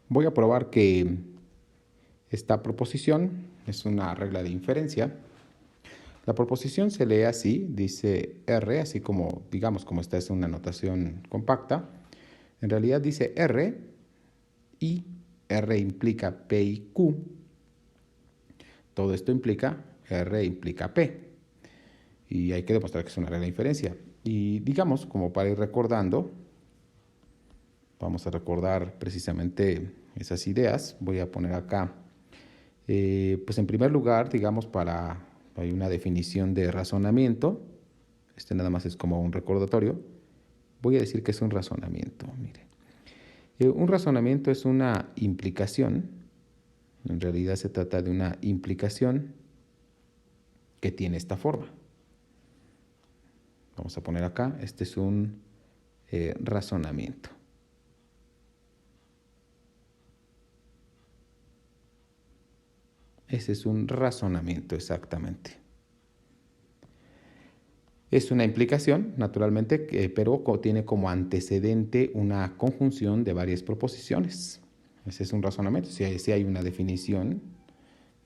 Voy a probar que esta proposición es una regla de inferencia. La proposición se lee así, dice R, así como, digamos, como esta es una notación compacta. En realidad dice R y R implica P y Q. Todo esto implica R implica P. Y hay que demostrar que es una regla de inferencia. Y digamos, como para ir recordando, vamos a recordar precisamente esas ideas. Voy a poner acá, pues en primer lugar, digamos, hay una definición de razonamiento. Este nada más es como un recordatorio. Voy a decir que es un razonamiento. Mire, un razonamiento es una implicación. En realidad se trata de una implicación que tiene esta forma. Vamos a poner acá, este es un razonamiento. Ese es un razonamiento exactamente. Es una implicación, naturalmente, pero tiene como antecedente una conjunción de varias proposiciones. Ese es un razonamiento. Si hay una definición,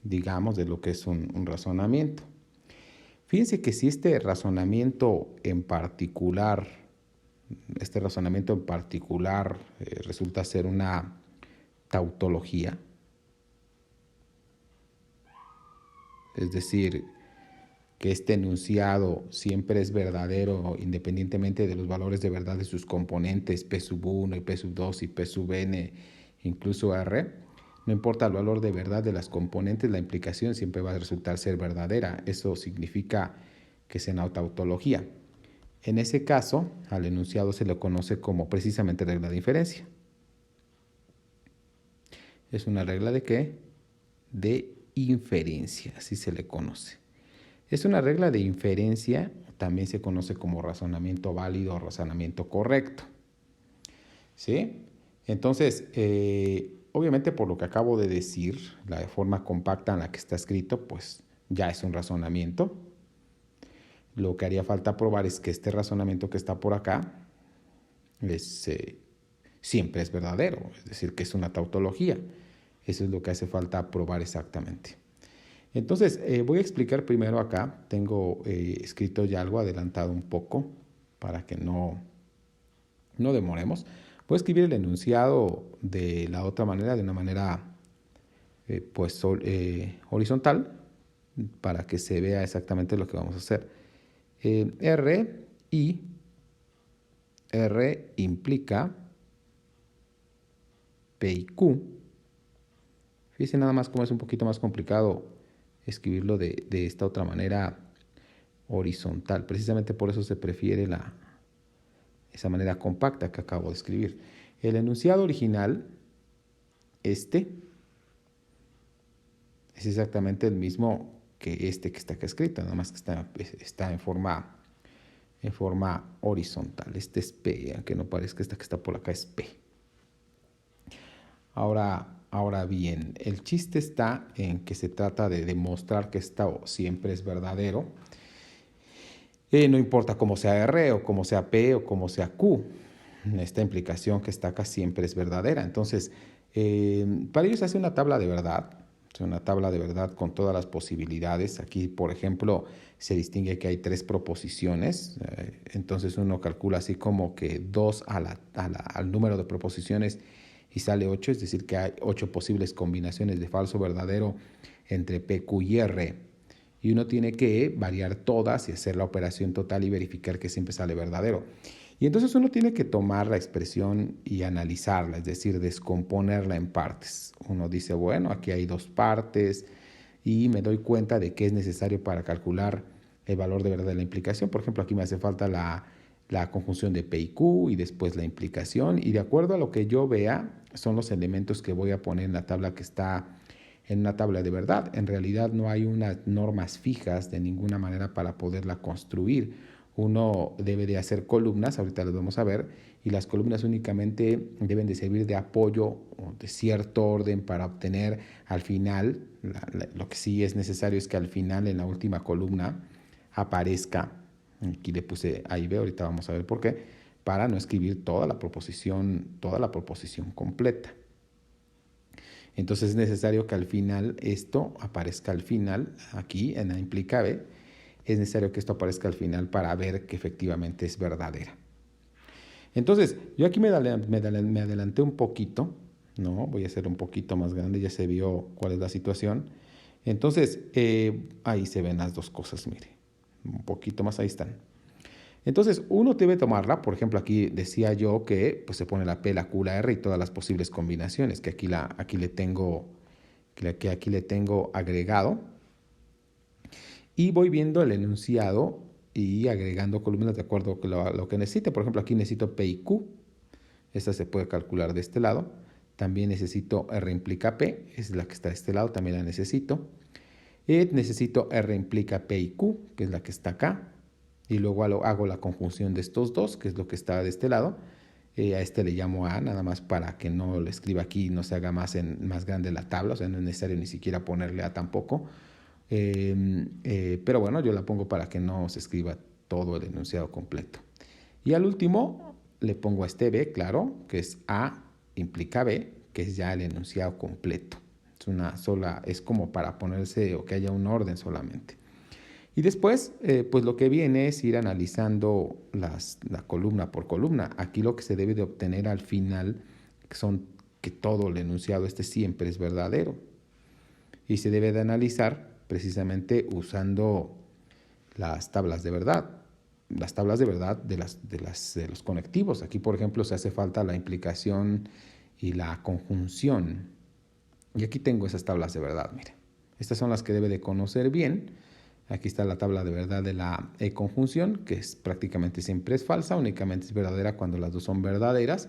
digamos, de lo que es un razonamiento. Fíjense que si este razonamiento en particular resulta ser una tautología, es decir, que este enunciado siempre es verdadero independientemente de los valores de verdad de sus componentes P sub 1 y P sub 2 y P sub n, incluso R, no importa el valor de verdad de las componentes, la implicación siempre va a resultar ser verdadera. Eso significa que es una tautología. En ese caso, al enunciado se le conoce como precisamente regla de inferencia. Es una regla de ¿qué? De inferencia, así se le conoce. Es una regla de inferencia, también se conoce como razonamiento válido o razonamiento correcto. ¿Sí? Entonces, obviamente por lo que acabo de decir, la forma compacta en la que está escrito, pues ya es un razonamiento. Lo que haría falta probar es que este razonamiento que está por acá siempre es verdadero, es decir, que es una tautología. Eso es lo que hace falta probar exactamente. Entonces, voy a explicar primero acá. Tengo escrito ya algo adelantado un poco para que no demoremos. Voy a escribir el enunciado de la otra manera, de una manera horizontal, para que se vea exactamente lo que vamos a hacer. R implica P y Q. Fíjense nada más cómo es un poquito más complicado escribirlo de esta otra manera horizontal. Precisamente por eso se prefiere esa manera compacta que acabo de escribir. El enunciado original, este, es exactamente el mismo que este que está acá escrito, nada más que está en forma horizontal. Este es P, aunque no parezca, esta que está por acá es P. Ahora bien, el chiste está en que se trata de demostrar que esto siempre es verdadero. No importa cómo sea R o cómo sea P o cómo sea Q, esta implicación que está acá siempre es verdadera. Entonces, para ello se hace una tabla de verdad, una tabla de verdad con todas las posibilidades. Aquí, por ejemplo, se distingue que hay 3 proposiciones. Entonces uno calcula así como que 2 al número de proposiciones y sale 8, es decir, que hay 8 posibles combinaciones de falso verdadero entre P, Q y R. Y uno tiene que variar todas y hacer la operación total y verificar que siempre sale verdadero. Y entonces uno tiene que tomar la expresión y analizarla, es decir, descomponerla en partes. Uno dice, bueno, aquí hay 2 partes y me doy cuenta de qué es necesario para calcular el valor de verdad de la implicación. Por ejemplo, aquí me hace falta la conjunción de P y Q y después la implicación. Y de acuerdo a lo que yo vea, son los elementos que voy a poner en la tabla que está en una tabla de verdad. En realidad no hay unas normas fijas de ninguna manera para poderla construir. Uno debe de hacer columnas, ahorita las vamos a ver, y las columnas únicamente deben de servir de apoyo o de cierto orden para obtener al final, lo que sí es necesario es que al final en la última columna aparezca, aquí le puse A y B, ahorita vamos a ver por qué, para no escribir toda la proposición completa. Entonces es necesario que al final esto aparezca al final, aquí en A implica B, es necesario que esto aparezca al final para ver que efectivamente es verdadera. Entonces, yo aquí me adelanté un poquito, ¿no? Voy a hacer un poquito más grande, ya se vio cuál es la situación. Entonces, ahí se ven las dos cosas, mire, un poquito más, ahí están. Entonces, uno debe tomarla, por ejemplo, aquí decía yo que pues, se pone la P, la Q, la R y todas las posibles combinaciones, que aquí le tengo agregado. Y voy viendo el enunciado y agregando columnas de acuerdo a lo que necesite. Por ejemplo, aquí necesito P y Q. Esta se puede calcular de este lado. También necesito R implica P, es la que está de este lado, también la necesito. Necesito R implica P y Q, que es la que está acá. Y luego hago la conjunción de estos dos, que es lo que está de este lado. A este le llamo A, nada más para que no lo escriba aquí y no se haga más grande la tabla. O sea, no es necesario ni siquiera ponerle A tampoco. Pero bueno, yo la pongo para que no se escriba todo el enunciado completo. Y al último le pongo a este B, claro, que es A implica B, que es ya el enunciado completo. Es una sola, es como para ponerse o que haya un orden solamente. Y después, pues lo que viene es ir analizando la columna por columna. Aquí lo que se debe de obtener al final son que todo el enunciado siempre es verdadero. Y se debe de analizar precisamente usando las tablas de verdad. Las tablas de verdad de los conectivos. Aquí, por ejemplo, se hace falta la implicación y la conjunción. Y aquí tengo esas tablas de verdad, mire. Estas son las que debe de conocer bien. Aquí está la tabla de verdad de la conjunción, que prácticamente siempre es falsa, únicamente es verdadera cuando las dos son verdaderas.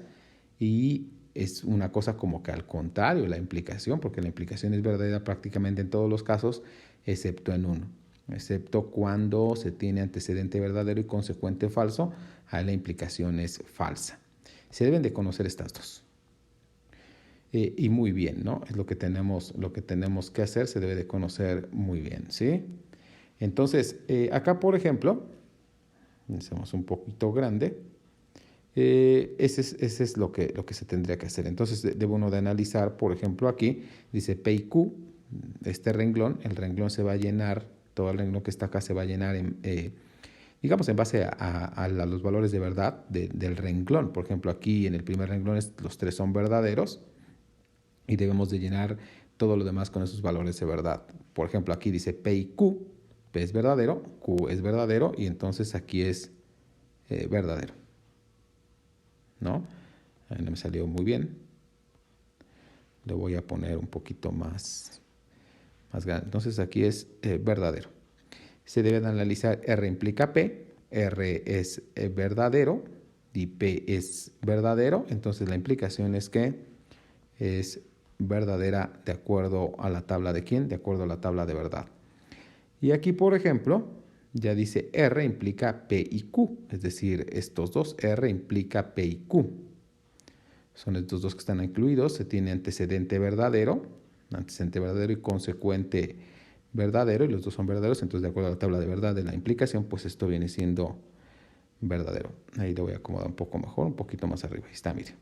Y es una cosa como que al contrario, la implicación, porque la implicación es verdadera prácticamente en todos los casos, excepto en uno. Excepto cuando se tiene antecedente verdadero y consecuente falso, ahí la implicación es falsa. Se deben de conocer estas dos. Y muy bien, ¿no? Es lo que tenemos que hacer, se debe de conocer muy bien, ¿sí? Entonces, acá, por ejemplo, hacemos un poquito grande, ese es lo que se tendría que hacer. Entonces, debe uno de analizar, por ejemplo, aquí, dice P y Q, este renglón, el renglón se va a llenar, todo el renglón que está acá se va a llenar digamos, en base a los valores de verdad del renglón. Por ejemplo, aquí en el primer renglón los tres son verdaderos y debemos de llenar todo lo demás con esos valores de verdad. Por ejemplo, aquí dice P y Q, P es verdadero, Q es verdadero y entonces aquí es verdadero. ¿No? Ahí no me salió muy bien. Le voy a poner un poquito más grande. Entonces aquí es verdadero. Se debe de analizar R implica P. R es verdadero y P es verdadero. Entonces la implicación es que es verdadera de acuerdo a la tabla de quién, de acuerdo a la tabla de verdad. Y aquí, por ejemplo, ya dice R implica P y Q, es decir, estos dos, R implica P y Q. Son estos dos que están incluidos, se tiene antecedente verdadero y consecuente verdadero, y los dos son verdaderos, entonces de acuerdo a la tabla de verdad de la implicación, pues esto viene siendo verdadero. Ahí lo voy a acomodar un poco mejor, un poquito más arriba, ahí está, mire.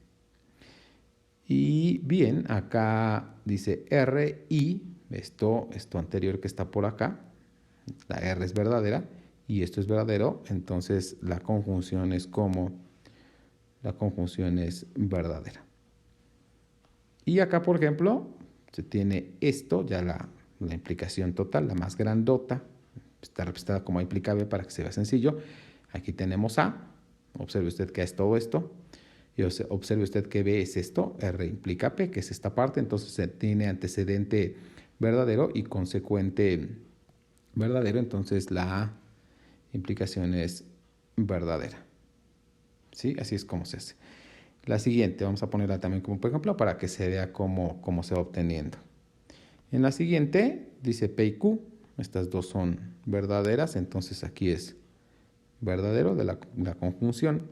Y bien, acá dice R y esto anterior que está por acá, la R es verdadera y esto es verdadero, entonces la conjunción es verdadera. Y acá, por ejemplo, se tiene esto, ya la implicación total, la más grandota, está representada como A implica B para que se vea sencillo. Aquí tenemos A, observe usted que es todo esto, y observe usted que B es esto, R implica P, que es esta parte, entonces se tiene antecedente verdadero y consecuente verdadero, entonces la implicación es verdadera. ¿Sí? Así es como se hace. La siguiente, vamos a ponerla también como por ejemplo para que se vea cómo se va obteniendo. En la siguiente dice P y Q, estas dos son verdaderas, entonces aquí es verdadero de la conjunción.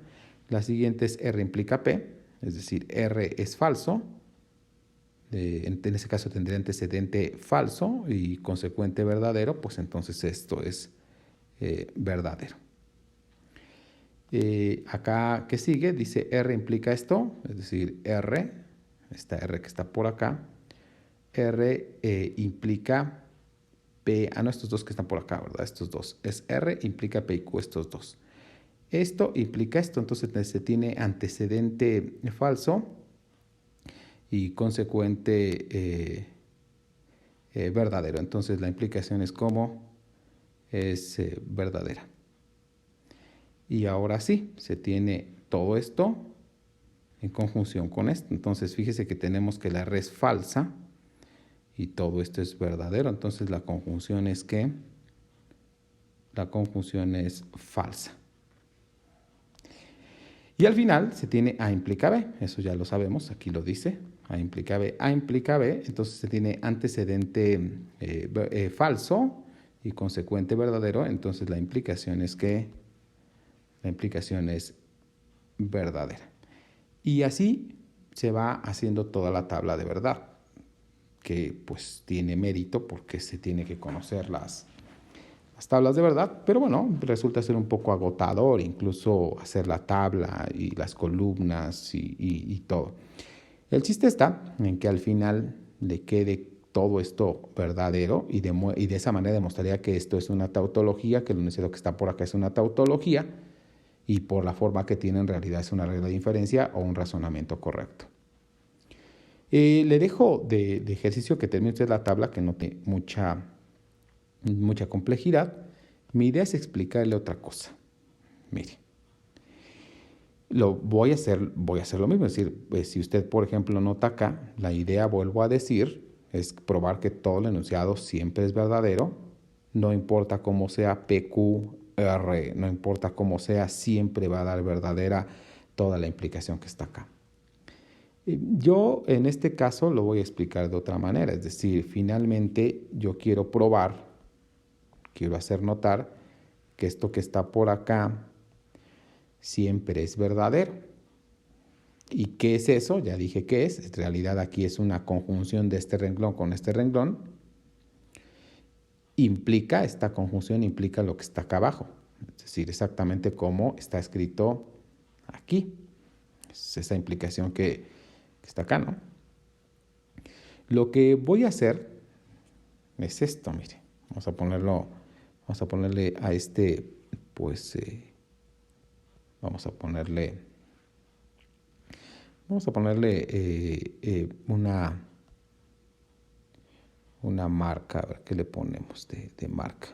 La siguiente es R implica P, es decir, R es falso. En ese caso tendría antecedente falso y consecuente verdadero, pues entonces esto es verdadero. Acá que sigue dice R implica esto, es decir, R, esta R que está por acá, R implica P, no, estos dos que están por acá, ¿verdad? Estos dos. Es R implica P y Q, estos dos. Esto implica esto, entonces se tiene antecedente falso y consecuente verdadero. Entonces la implicación es como es verdadera. Y ahora sí, se tiene todo esto en conjunción con esto. Entonces fíjese que tenemos que la R es falsa y todo esto es verdadero. Entonces la conjunción es que la conjunción es falsa. Y al final se tiene A implica B, eso ya lo sabemos, aquí lo dice, A implica B, entonces se tiene antecedente falso y consecuente verdadero, entonces la implicación es que la implicación es verdadera. Y así se va haciendo toda la tabla de verdad, que pues tiene mérito porque se tiene que conocer las tablas de verdad, pero bueno, resulta ser un poco agotador incluso hacer la tabla y las columnas y todo. El chiste está en que al final le quede todo esto verdadero y de esa manera demostraría que esto es una tautología, que el enunciado que está por acá es una tautología y por la forma que tiene en realidad es una regla de inferencia o un razonamiento correcto. Le dejo de ejercicio que termine usted la tabla, que no tiene mucha complejidad. Mi idea es explicarle otra cosa. Mire, voy a hacer lo mismo. Es decir, si usted, por ejemplo, nota acá, la idea, vuelvo a decir, es probar que todo el enunciado siempre es verdadero. No importa cómo sea PQR, no importa cómo sea, siempre va a dar verdadera toda la implicación que está acá. Yo en este caso lo voy a explicar de otra manera. Es decir, finalmente yo quiero probar, quiero hacer notar que esto que está por acá siempre es verdadero. ¿Y qué es eso? Ya dije qué es. En realidad aquí es una conjunción de este renglón con este renglón. Esta conjunción implica lo que está acá abajo. Es decir, exactamente como está escrito aquí. Es esa implicación que está acá, ¿no? Lo que voy a hacer es esto, mire. Vamos a ponerle a este, pues, vamos a ponerle una marca. A ver qué le ponemos de marca.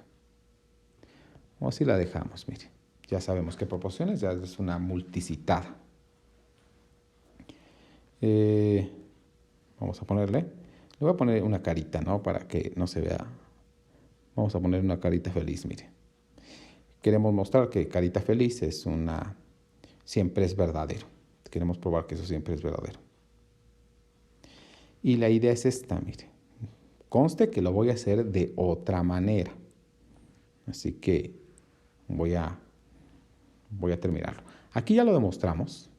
O así la dejamos, mire. Ya sabemos qué proporciones, ya es una multicitada. Vamos a le voy a poner una carita, ¿no? Para que no se vea. Vamos a poner una carita feliz, mire. Queremos mostrar que carita feliz siempre es verdadero. Queremos probar que eso siempre es verdadero. Y la idea es esta, mire. Conste que lo voy a hacer de otra manera. Así que voy a terminarlo. Aquí ya lo demostramos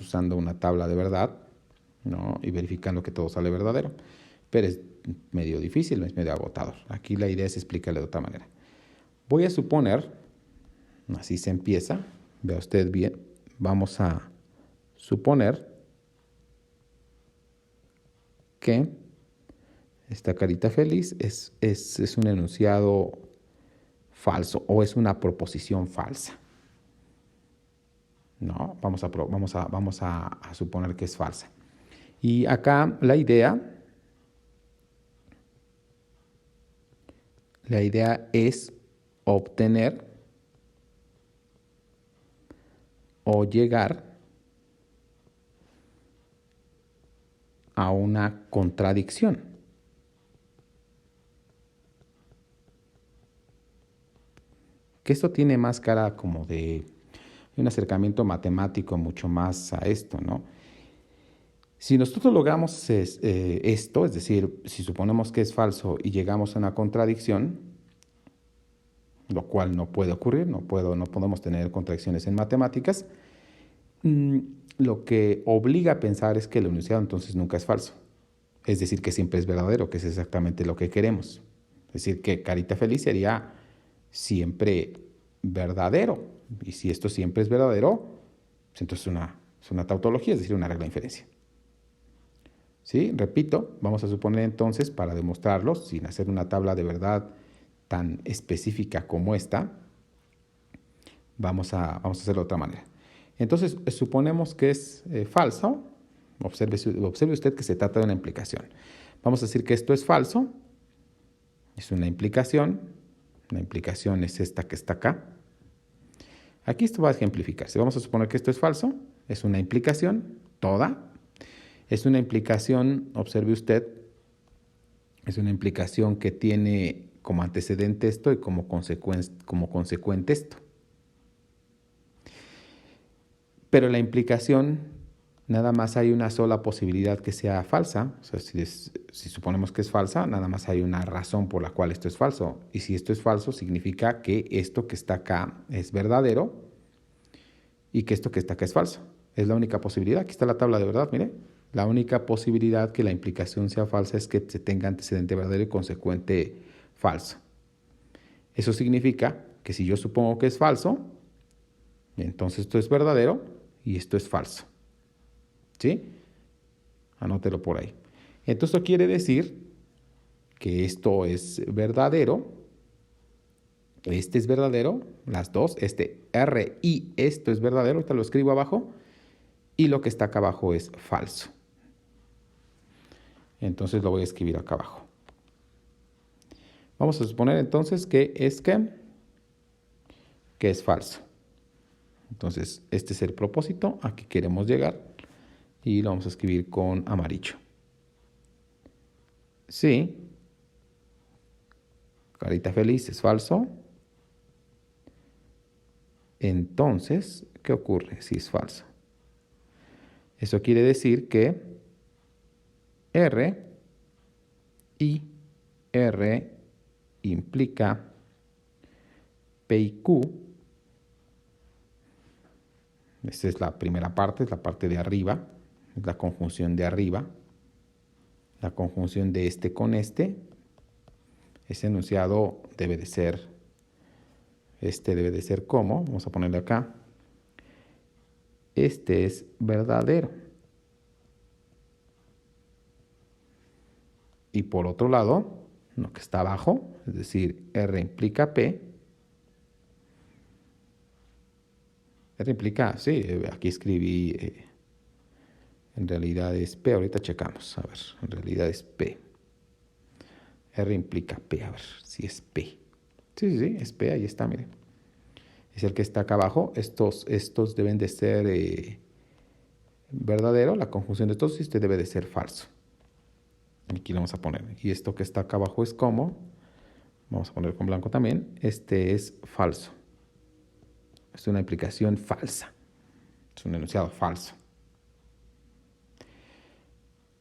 usando una tabla de verdad, ¿no? Y verificando que todo sale verdadero. Pero es medio difícil, es medio agotador. Aquí la idea es explicarle de otra manera. Voy a suponer, así se empieza, vea usted bien, vamos a suponer que esta carita feliz es un enunciado falso o es una proposición falsa. No, vamos a suponer que es falsa. Y acá la idea es obtener o llegar a una contradicción. Que esto tiene más cara como de un acercamiento matemático mucho más a esto, ¿no? Si nosotros logramos esto, es decir, si suponemos que es falso y llegamos a una contradicción, lo cual no puede ocurrir, no podemos tener contradicciones en matemáticas, lo que obliga a pensar es que el enunciado entonces nunca es falso. Es decir, que siempre es verdadero, que es exactamente lo que queremos. Es decir, que carita feliz sería siempre verdadero. Y si esto siempre es verdadero, pues entonces es una tautología, es decir, una regla de inferencia. ¿Sí? Repito, vamos a suponer entonces, para demostrarlo, sin hacer una tabla de verdad tan específica como esta, vamos a hacerlo de otra manera. Entonces, suponemos que es falso. Observe usted que se trata de una implicación. Vamos a decir que esto es falso. Es una implicación. La implicación es esta que está acá. Aquí esto va a ejemplificarse. Vamos a suponer que esto es falso. Es una implicación toda. Es una implicación, observe usted, es una implicación que tiene como antecedente esto y como consecuente esto. Pero la implicación, nada más hay una sola posibilidad que sea falsa. O sea, si suponemos que es falsa, nada más hay una razón por la cual esto es falso. Y si esto es falso, significa que esto que está acá es verdadero y que esto que está acá es falso. Es la única posibilidad. Aquí está la tabla de verdad, mire. La única posibilidad que la implicación sea falsa es que se tenga antecedente verdadero y consecuente falso. Eso significa que si yo supongo que es falso, entonces esto es verdadero y esto es falso. ¿Sí? Anótelo por ahí. Entonces esto quiere decir que esto es verdadero, este es verdadero, las dos, este R y esto es verdadero, ahorita lo escribo abajo, y lo que está acá abajo es falso. Entonces lo voy a escribir acá abajo. Vamos a suponer entonces que es falso. Entonces este es el propósito, aquí queremos llegar y lo vamos a escribir con amarillo. Sí, carita feliz, es falso. Entonces, ¿qué ocurre si es falso? Eso quiere decir que R y R implica P y Q. Esta es la primera parte, es la parte de arriba, es la conjunción de arriba, la conjunción de este con este. Ese enunciado debe de ser, como, vamos a ponerle acá, este es verdadero. Y por otro lado, lo que está abajo, es decir, R implica P. R implica, sí, aquí escribí, en realidad es P, ahorita checamos, a ver, en realidad es P. R implica P, a ver si es P. Sí, es P, ahí está, miren. Es el que está acá abajo. Estos deben de ser verdadero, la conjunción de estos, y este debe de ser falso. Aquí lo vamos a poner. Y esto que está acá abajo es como, vamos a poner con blanco también, este es falso. Es una implicación falsa. Es un enunciado falso.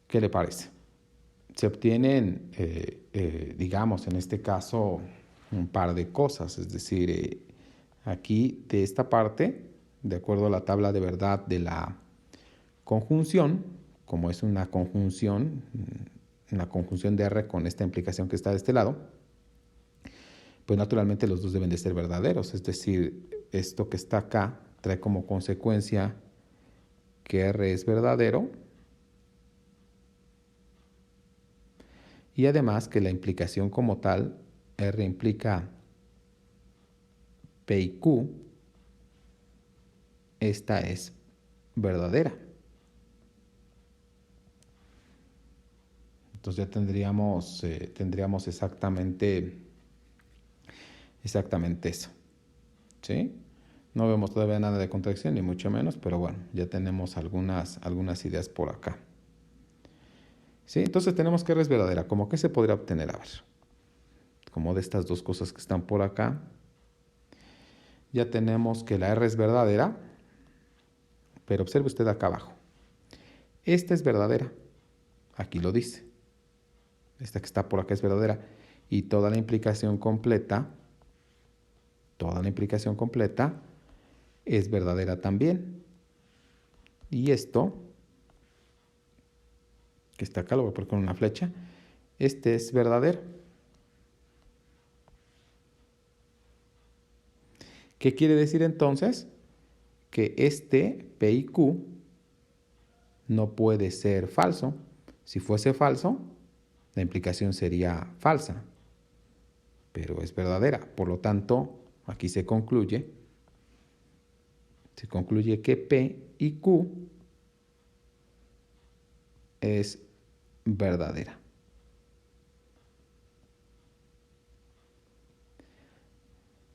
¿Qué le parece? Se obtienen, digamos, en este caso, un par de cosas. Es decir, aquí de esta parte, de acuerdo a la tabla de verdad de la conjunción, como es una conjunción de R con esta implicación que está de este lado, pues naturalmente los dos deben de ser verdaderos. Es decir, esto que está acá trae como consecuencia que R es verdadero y además que la implicación como tal, R implica P y Q, esta es verdadera. Entonces ya tendríamos exactamente eso. ¿Sí? No vemos todavía nada de contracción, ni mucho menos, pero bueno, ya tenemos algunas ideas por acá. ¿Sí? Entonces tenemos que R es verdadera. ¿Cómo que se podría obtener? A ver, como de estas dos cosas que están por acá, ya tenemos que la R es verdadera, pero observe usted acá abajo. Esta es verdadera, aquí lo dice. Esta que está por acá es verdadera. Y toda la implicación completa es verdadera también. Y esto, que está acá, lo voy a poner con una flecha, este es verdadero. ¿Qué quiere decir entonces? Que este P y Q no puede ser falso, Si fuese falso, la implicación sería falsa, pero es verdadera. Por lo tanto, aquí se concluye que P y Q es verdadera.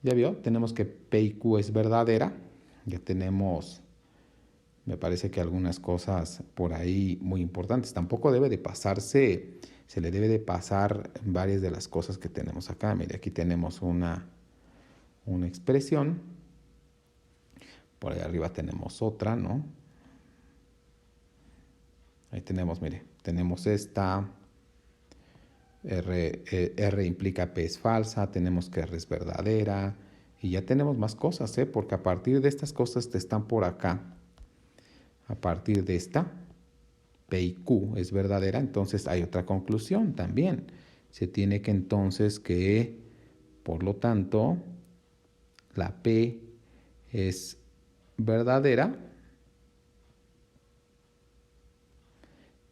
¿Ya vio? Tenemos que P y Q es verdadera. Ya tenemos, me parece que algunas cosas por ahí muy importantes. Tampoco debe de pasarse, se le debe de pasar varias de las cosas que tenemos acá. Mire, aquí tenemos una expresión. Por ahí arriba tenemos otra, ¿no? Ahí tenemos, mire, tenemos esta. R implica P es falsa, tenemos que R es verdadera y ya tenemos más cosas, porque a partir de estas cosas que están por acá, a partir de esta, P y Q es verdadera, entonces hay otra conclusión también. Se tiene que entonces que, por lo tanto, la P es verdadera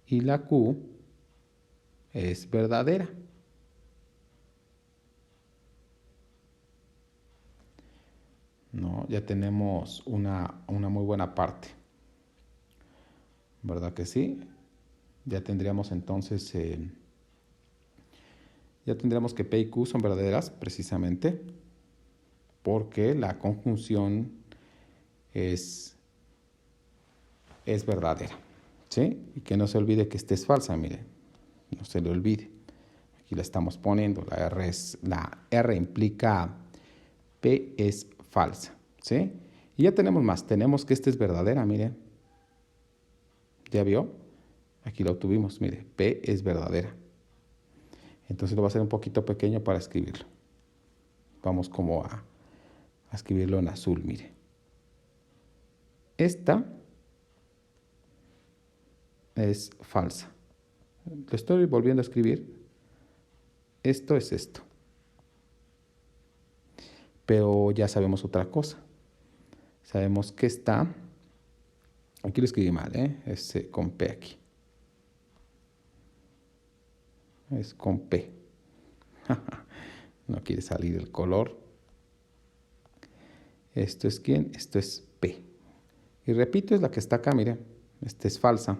y la Q es verdadera. ¿No? Ya tenemos una muy buena parte. ¿Verdad que sí? Ya tendríamos entonces, ya tendríamos que P y Q son verdaderas precisamente porque la conjunción es verdadera. ¿Sí? Y que no se olvide que esta es falsa, mire. No se le olvide. Aquí la estamos poniendo. La R implica P es falsa. ¿Sí? Y ya tenemos más. Tenemos que esta es verdadera, mire. ¿Ya vio? Aquí lo obtuvimos, mire. P es verdadera. Entonces lo voy a hacer un poquito pequeño para escribirlo. Vamos como a escribirlo en azul, mire. Esta es falsa. Lo estoy volviendo a escribir. Esto es esto. Pero ya sabemos otra cosa. Sabemos que está, aquí lo escribí mal, es con P aquí. Es con P. No quiere salir el color. Esto es ¿quién? Esto es P. Y repito, es la que está acá, mire. Esta es falsa.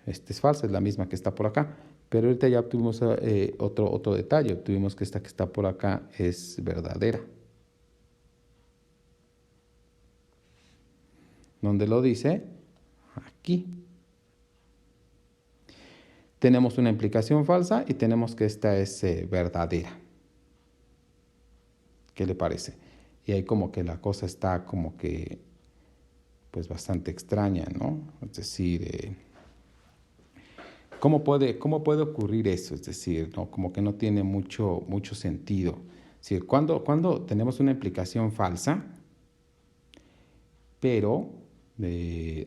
Esta es falsa, es la misma que está por acá. Pero ahorita ya obtuvimos otro detalle. Obtuvimos que esta que está por acá es verdadera. ¿Dónde lo dice? Aquí. Tenemos una implicación falsa y tenemos que esta es verdadera. ¿Qué le parece? Y ahí como que la cosa está como que pues bastante extraña, ¿no? Es decir, ¿cómo puede ocurrir eso? Es decir, ¿no? Como que no tiene mucho sentido. Es decir, cuando tenemos una implicación falsa, pero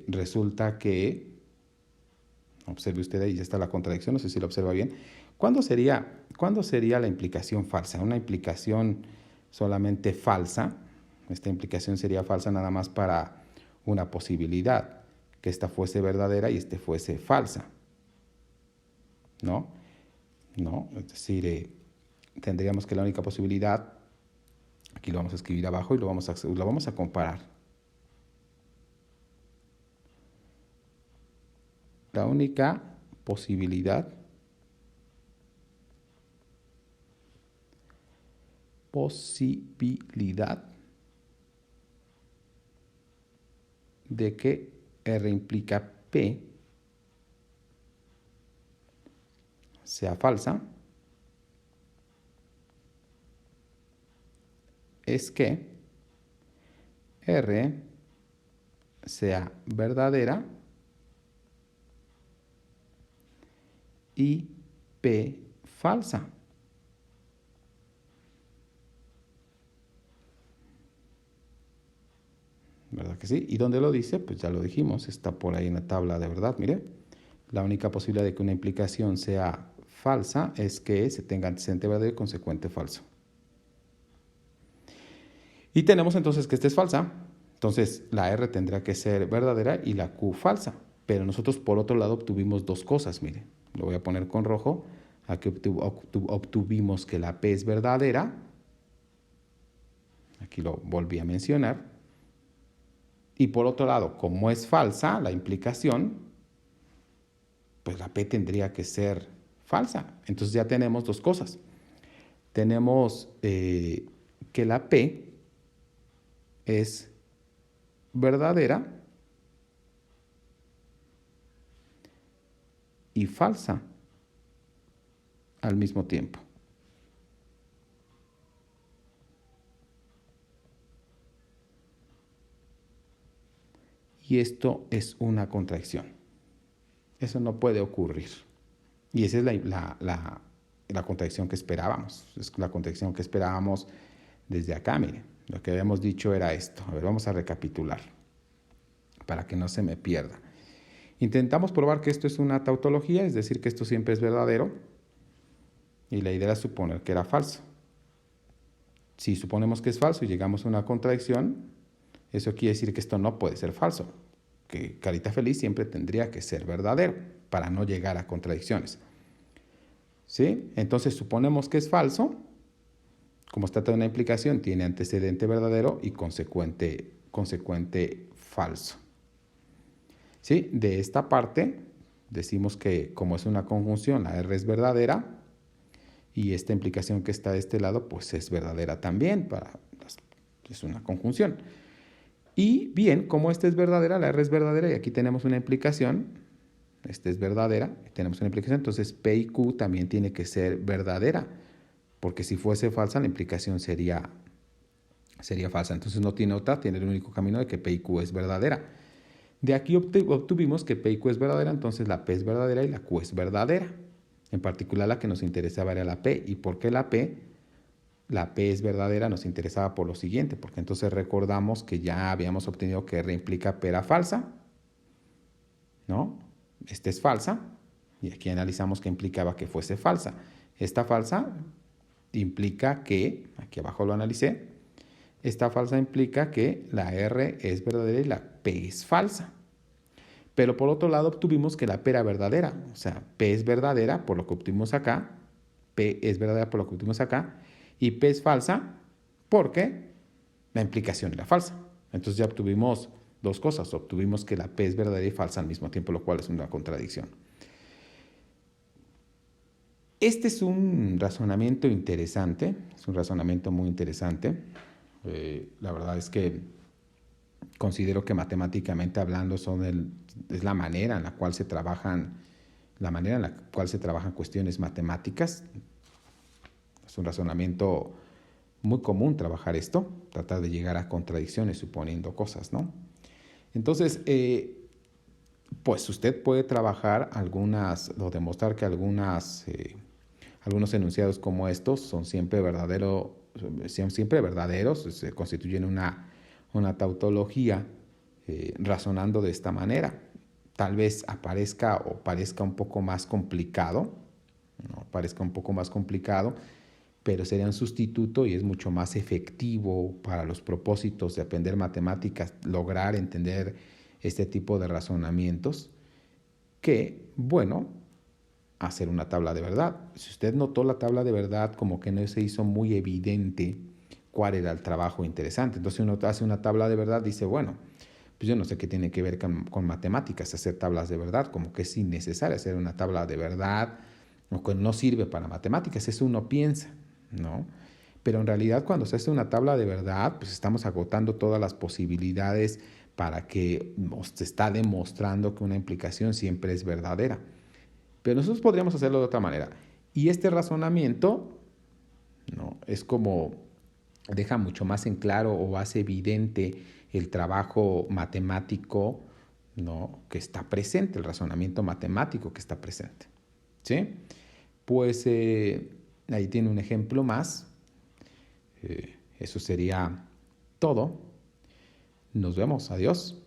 resulta que, observe usted ahí, ya está la contradicción, no sé si lo observa bien. ¿Cuándo sería la implicación falsa? Una implicación solamente falsa. Esta implicación sería falsa nada más para una posibilidad, que esta fuese verdadera y esta fuese falsa. ¿No? ¿No? Es decir, tendríamos que la única posibilidad, aquí lo vamos a escribir abajo y lo vamos a comparar. La única posibilidad de que R implica P sea falsa es que R sea verdadera y P falsa. ¿Verdad que sí? ¿Y dónde lo dice? Pues ya lo dijimos, está por ahí en la tabla de verdad, mire. La única posibilidad de que una implicación sea falsa es que se tenga antecedente verdadero y consecuente falso. Y tenemos entonces que esta es falsa. Entonces la R tendrá que ser verdadera y la Q falsa. Pero nosotros por otro lado obtuvimos dos cosas, mire, lo voy a poner con rojo. Aquí obtuvimos que la P es verdadera, aquí lo volví a mencionar, y por otro lado, como es falsa la implicación, pues la P tendría que ser falsa. Entonces ya tenemos dos cosas. Tenemos que la P es verdadera y falsa al mismo tiempo. Y esto es una contradicción. Eso no puede ocurrir. Y esa es la contradicción que esperábamos. Es la contradicción que esperábamos desde acá. Miren, lo que habíamos dicho era esto. A ver, vamos a recapitular para que no se me pierda. Intentamos probar que esto es una tautología, es decir, que esto siempre es verdadero. Y la idea era suponer que era falso. Si suponemos que es falso y llegamos a una contradicción, eso quiere decir que esto no puede ser falso, que carita feliz siempre tendría que ser verdadero para no llegar a contradicciones. ¿Sí? Entonces suponemos que es falso, como se trata de una implicación, tiene antecedente verdadero y consecuente falso. ¿Sí? De esta parte decimos que como es una conjunción, la R es verdadera y esta implicación que está de este lado pues es verdadera también, es una conjunción. Y bien, como esta es verdadera, la R es verdadera y aquí tenemos una implicación, esta es verdadera, tenemos una implicación, entonces P y Q también tiene que ser verdadera, porque si fuese falsa la implicación sería falsa, entonces no tiene otra, tiene el único camino de que P y Q es verdadera. De aquí obtuvimos que P y Q es verdadera, entonces la P es verdadera y la Q es verdadera. En particular la que nos interesaba era la P. ¿Y por qué la P? La P es verdadera, nos interesaba por lo siguiente, porque entonces recordamos que ya habíamos obtenido que R implica P era falsa, ¿no? Esta es falsa, y aquí analizamos que implicaba que fuese falsa. Esta falsa implica que, aquí abajo lo analicé, esta falsa implica que la R es verdadera y la P es falsa. Pero por otro lado obtuvimos que la P era verdadera, o sea, P es verdadera por lo que obtuvimos acá, P es verdadera por lo que obtuvimos acá, y P es falsa porque la implicación era falsa. Entonces ya obtuvimos dos cosas. Obtuvimos que la P es verdadera y falsa al mismo tiempo, lo cual es una contradicción. Este es un razonamiento interesante, es un razonamiento muy interesante. La verdad es que considero que matemáticamente hablando es la manera en la cual se trabajan cuestiones matemáticas. Es un razonamiento muy común trabajar esto, tratar de llegar a contradicciones suponiendo cosas, ¿no? Entonces, pues usted puede trabajar o demostrar que algunos enunciados como estos son siempre verdaderos, se constituyen una tautología razonando de esta manera. Tal vez parezca un poco más complicado, ¿no? Parezca un poco más complicado, pero sería un sustituto y es mucho más efectivo para los propósitos de aprender matemáticas, lograr entender este tipo de razonamientos, que, bueno, hacer una tabla de verdad. Si usted notó la tabla de verdad, como que no se hizo muy evidente cuál era el trabajo interesante. Entonces uno hace una tabla de verdad, dice, bueno, pues yo no sé qué tiene que ver con matemáticas, hacer tablas de verdad, como que es innecesario hacer una tabla de verdad, o que no sirve para matemáticas, eso uno piensa, ¿no? Pero en realidad cuando se hace una tabla de verdad, pues estamos agotando todas las posibilidades para que se está demostrando que una implicación siempre es verdadera. Pero nosotros podríamos hacerlo de otra manera. Y este razonamiento, ¿no?, es como deja mucho más en claro o hace evidente el trabajo matemático, ¿no?, que está presente, el razonamiento matemático que está presente. ¿Sí? Pues ahí tiene un ejemplo más. Eso sería todo. Nos vemos. Adiós.